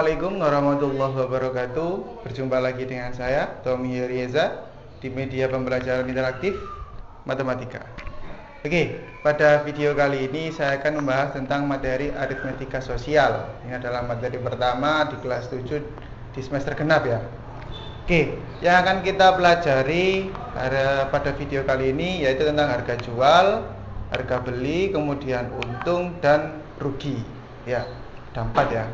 Assalamualaikum warahmatullahi wabarakatuh. Berjumpa lagi dengan saya, Tommy Rieza, di media pembelajaran interaktif matematika. Oke, pada video kali ini saya akan membahas tentang materi aritmetika sosial. Ini adalah materi pertama di kelas 7 di semester genap ya. Oke, yang akan kita pelajari pada video kali ini yaitu tentang harga jual, harga beli, kemudian untung dan rugi. Ya, ada 4 ya.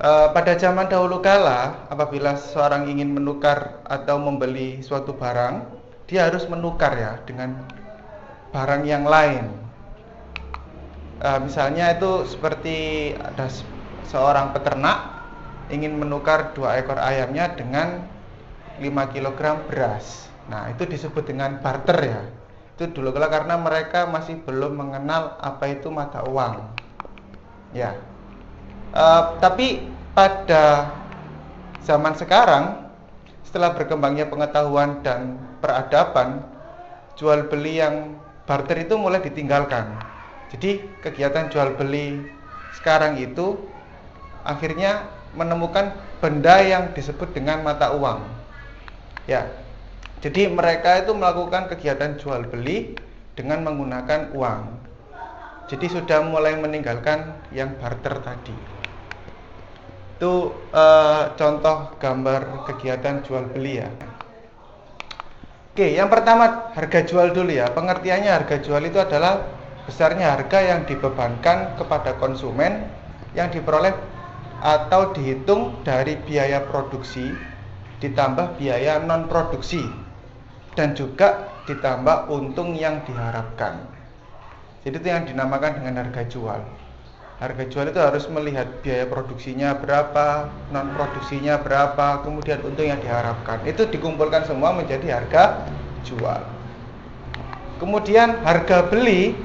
Pada zaman dahulu kala, apabila seorang ingin menukar atau membeli suatu barang, dia harus menukar ya dengan barang yang lain. Misalnya itu seperti ada seorang peternak ingin menukar 2 ekor ayamnya dengan 5 kg beras. Nah, itu disebut dengan barter ya. Itu dulu kala karena mereka masih belum mengenal apa itu mata uang. Ya. Tapi pada zaman sekarang, setelah berkembangnya pengetahuan dan peradaban, jual beli yang barter itu mulai ditinggalkan. Jadi kegiatan jual beli sekarang itu akhirnya menemukan benda yang disebut dengan mata uang. Ya. Jadi mereka itu melakukan kegiatan jual beli dengan menggunakan uang. Jadi sudah mulai meninggalkan yang barter tadi. Itu contoh gambar kegiatan jual beli ya. Oke, yang pertama harga jual dulu ya. Pengertiannya harga jual itu adalah besarnya harga yang dibebankan kepada konsumen yang diperoleh atau dihitung dari biaya produksi ditambah biaya non produksi dan juga ditambah untung yang diharapkan. Jadi itu yang dinamakan dengan harga jual. Harga jual itu harus melihat biaya produksinya berapa, non produksinya berapa, kemudian untung yang diharapkan. Itu dikumpulkan semua menjadi harga jual. Kemudian harga beli,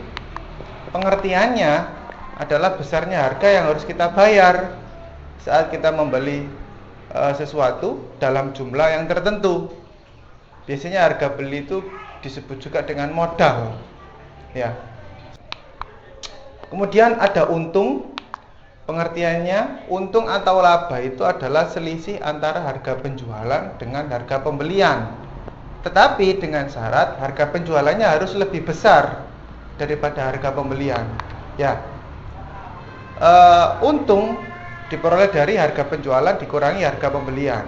pengertiannya adalah besarnya harga yang harus kita bayar saat kita membeli sesuatu dalam jumlah yang tertentu. Biasanya harga beli itu disebut juga dengan modal. Ya. Kemudian ada untung. Pengertiannya, untung atau laba itu adalah selisih antara harga penjualan dengan harga pembelian. Tetapi dengan syarat harga penjualannya harus lebih besar daripada harga pembelian. Ya. Untung diperoleh dari harga penjualan dikurangi harga pembelian.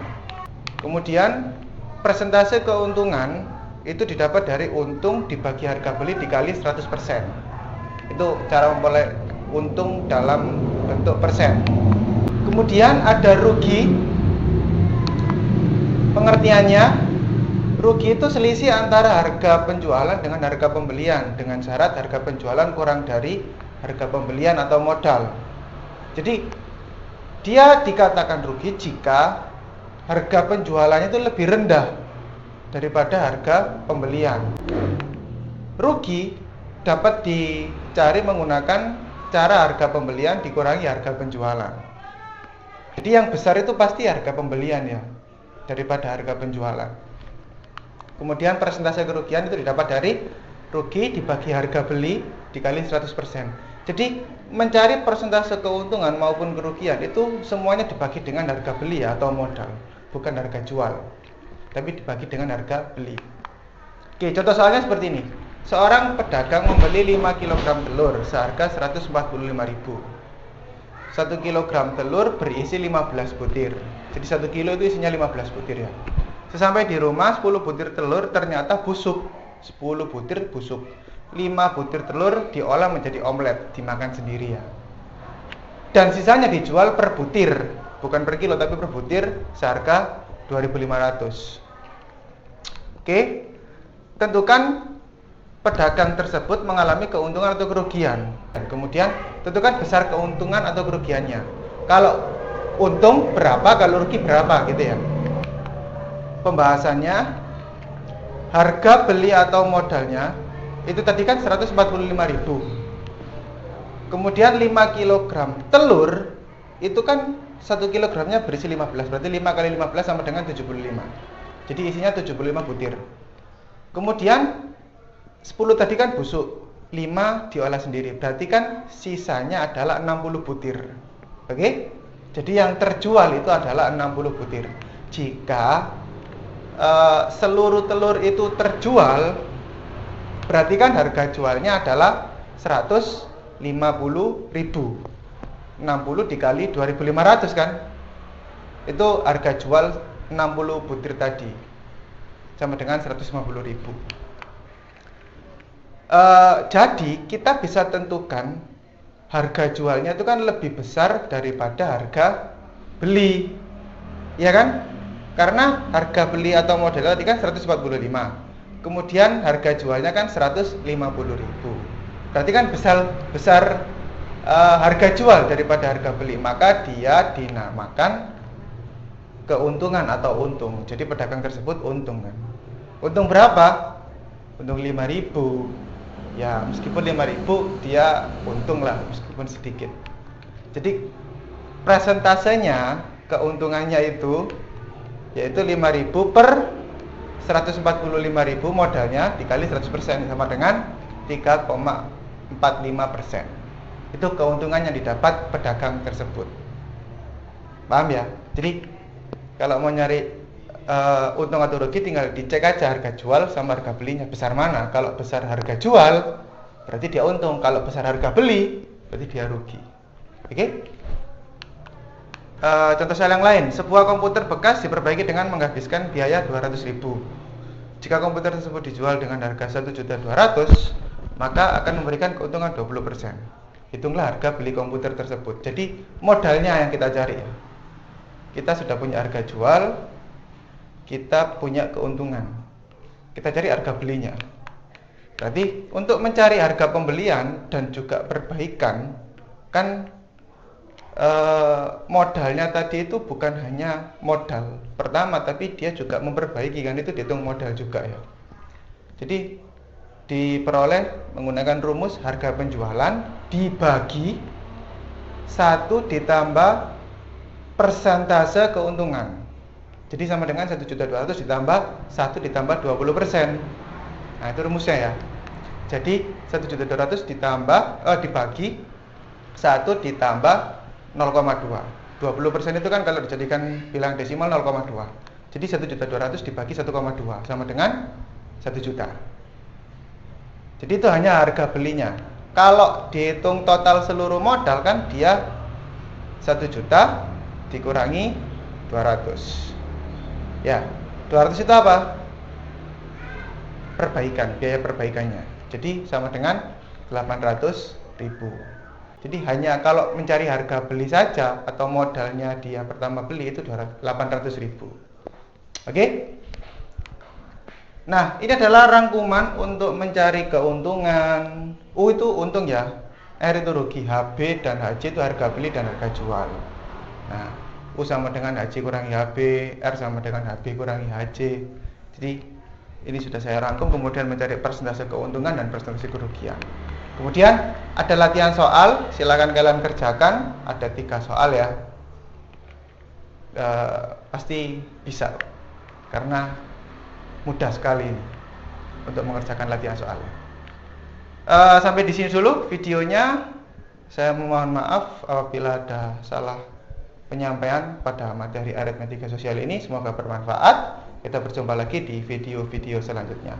Kemudian persentase keuntungan itu didapat dari untung dibagi harga beli dikali 100%. Itu cara memperoleh untung dalam bentuk persen. Kemudian ada rugi. Pengertiannya, rugi itu selisih antara harga penjualan dengan harga pembelian dengan syarat harga penjualan kurang dari harga pembelian atau modal. Jadi dia dikatakan rugi jika harga penjualannya itu lebih rendah daripada harga pembelian. Rugi dapat dicari menggunakan cara harga pembelian dikurangi harga penjualan. Jadi yang besar itu pasti harga pembelian ya, daripada harga penjualan. Kemudian persentase kerugian itu didapat dari rugi dibagi harga beli dikali 100%. Jadi mencari persentase keuntungan maupun kerugian itu semuanya dibagi dengan harga beli atau modal, bukan harga jual, tapi dibagi dengan harga beli. Oke, contoh soalnya seperti ini. Seorang pedagang membeli 5 kg telur seharga 145.000. 1 kg telur berisi 15 butir. Jadi 1 kilo itu isinya 15 butir ya. Sesampai di rumah 10 butir telur ternyata busuk. 10 butir busuk. 5 butir telur diolah menjadi omelet, dimakan sendiri ya. Dan sisanya dijual per butir, bukan per kilo tapi per butir seharga 2.500. Oke. Tentukan pedagang tersebut mengalami keuntungan atau kerugian. Dan kemudian tentukan besar keuntungan atau kerugiannya. Kalau untung berapa, kalau rugi berapa gitu ya. Pembahasannya, harga beli atau modalnya itu tadi kan 145.000. Kemudian 5 kg telur itu kan 1 kilogramnya berisi 15. Berarti 5 kali 15 sama dengan 75. Jadi isinya 75 butir. Kemudian 10 tadi kan busuk, 5 diolah sendiri. Berarti kan sisanya adalah 60 butir. Oke? Jadi yang terjual itu adalah 60 butir. Jika seluruh telur itu terjual, berarti kan harga jualnya adalah 150.000. 60 dikali 2.500 kan? Itu harga jual 60 butir tadi. Sama dengan 150.000. Jadi kita bisa tentukan harga jualnya itu kan lebih besar daripada harga beli, ya kan? Karena harga beli atau modal tadi kan 145, kemudian harga jualnya kan 150.000. Berarti kan besar harga jual daripada harga beli, maka dia dinamakan keuntungan atau untung. Jadi pedagang tersebut untung kan? Untung berapa? Untung 5.000. Ya meskipun 5.000 dia untung lah, meskipun sedikit. Jadi presentasenya keuntungannya itu yaitu 5.000 per 145.000 modalnya dikali 100% sama dengan 3,45%. Itu keuntungan yang didapat pedagang tersebut. Paham ya? Jadi kalau mau nyari untung atau rugi tinggal dicek aja harga jual sama harga belinya besar mana. Kalau besar harga jual berarti dia untung, kalau besar harga beli berarti dia rugi. Oke? Contoh soal yang lain, sebuah komputer bekas diperbaiki dengan menghabiskan biaya 200.000. Jika komputer tersebut dijual dengan harga 1.200.000, maka akan memberikan keuntungan 20%. Hitunglah harga beli komputer tersebut. Jadi modalnya yang kita cari ya. Kita sudah punya harga jual, kita punya keuntungan. Kita cari harga belinya. Berarti untuk mencari harga pembelian dan juga perbaikan kan modalnya tadi itu bukan hanya modal pertama, tapi dia juga memperbaiki kan, itu dihitung modal juga ya. Jadi diperoleh menggunakan rumus harga penjualan dibagi 1 ditambah persentase keuntungan. Jadi sama dengan 1.200.000 ditambah 1 ditambah 20%. Nah itu rumusnya ya. Jadi 1.200.000 dibagi 1 ditambah 0,2. 20% itu kan kalau dijadikan bilang desimal 0,2. Jadi 1.200.000 dibagi 1,2 sama dengan 1 juta. Jadi itu hanya harga belinya. Kalau dihitung total seluruh modal kan dia 1 juta dikurangi 200. Ya, 200 itu apa? Perbaikan, biaya perbaikannya. Jadi sama dengan 800.000. Jadi hanya kalau mencari harga beli saja atau modalnya dia pertama beli itu 800.000. Oke? Nah, ini adalah rangkuman untuk mencari keuntungan. U itu untung ya. R itu rugi, HB dan HJ itu harga beli dan harga jual. Nah, U sama dengan HJ kurangi HB, R sama dengan HB kurangi HJ. Jadi ini sudah saya rangkum, kemudian mencari persentase keuntungan dan persentase kerugian. Kemudian ada latihan soal, silakan kalian kerjakan. Ada 3 soal ya. Pasti bisa, karena mudah sekali ini untuk mengerjakan latihan soalnya. Sampai di sini dulu videonya. Saya mohon maaf apabila ada salah penyampaian pada materi aritmatika sosial ini. Semoga bermanfaat. Kita berjumpa lagi di video-video selanjutnya.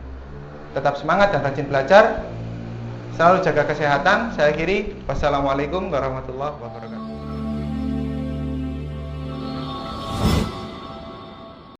Tetap semangat dan rajin belajar. Selalu jaga kesehatan. Saya akhiri. Wassalamualaikum warahmatullahi wabarakatuh.